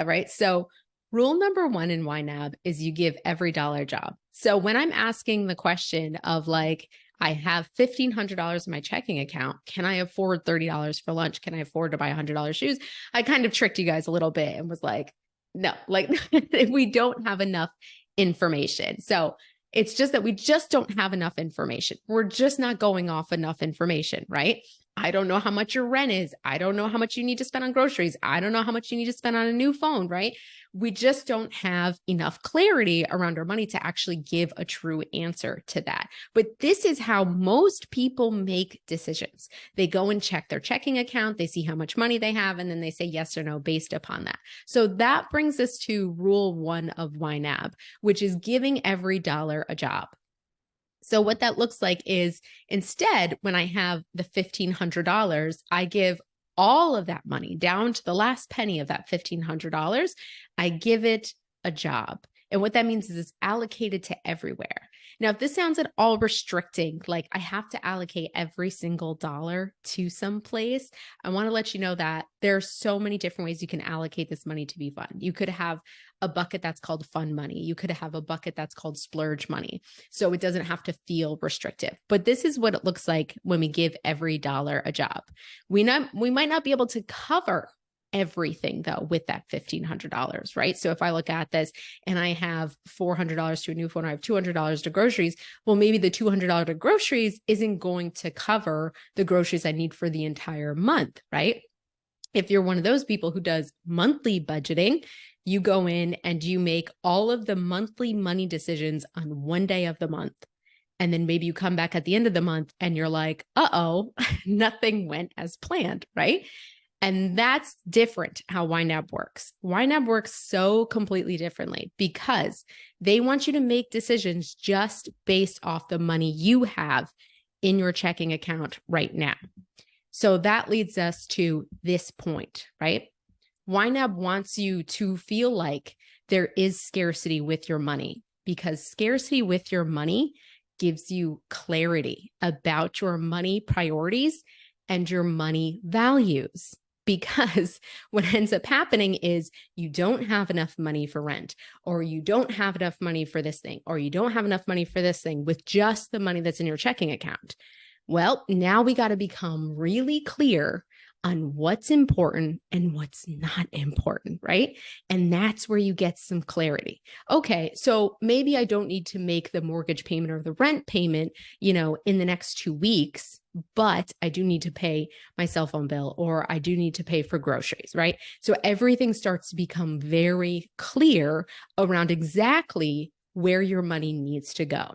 All right. So rule number one in YNAB is you give every dollar a job. So when I'm asking the question of like, I have $1,500 in my checking account. Can I afford $30 for lunch? Can I afford to buy $100 shoes? I kind of tricked you guys a little bit and was like, no, like we don't have enough information. So it's just that we just don't have enough information. We're just not going off enough information, right? I don't know how much your rent is. I don't know how much you need to spend on groceries. I don't know how much you need to spend on a new phone, right? We just don't have enough clarity around our money to actually give a true answer to that. But this is how most people make decisions. They go and check their checking account, they see how much money they have, and then they say yes or no based upon that. So that brings us to rule one of YNAB, which is giving every dollar a job. So what that looks like is instead, when I have the $1,500, I give all of that money down to the last penny of that $1,500. I give it a job. And what that means is it's allocated to everywhere. Now, if this sounds at all restricting, like I have to allocate every single dollar to some place, I want to let you know that there are so many different ways you can allocate this money to be fun. You could have a bucket that's called fun money. You could have a bucket that's called splurge money. So it doesn't have to feel restrictive. But this is what it looks like when we give every dollar a job. We might not be able to cover everything though with that $1,500, right? So if I look at this and I have $400 to a new phone, I have $200 to groceries. Well, maybe the $200 to groceries isn't going to cover the groceries I need for the entire month, right? If you're one of those people who does monthly budgeting, you go in and you make all of the monthly money decisions on one day of the month. And then maybe you come back at the end of the month and you're like, uh-oh, nothing went as planned, right? And that's different how YNAB works. YNAB works so completely differently because they want you to make decisions just based off the money you have in your checking account right now. So that leads us to this point, right? YNAB wants you to feel like there is scarcity with your money because scarcity with your money gives you clarity about your money priorities and your money values. Because what ends up happening is you don't have enough money for rent, or you don't have enough money for this thing, or you don't have enough money for this thing with just the money that's in your checking account. Well, now we got to become really clear on what's important and what's not important, right? And that's where you get some clarity. Okay, so maybe I don't need to make the mortgage payment or the rent payment, in the next 2 weeks, but I do need to pay my cell phone bill or I do need to pay for groceries, right? So everything starts to become very clear around exactly where your money needs to go.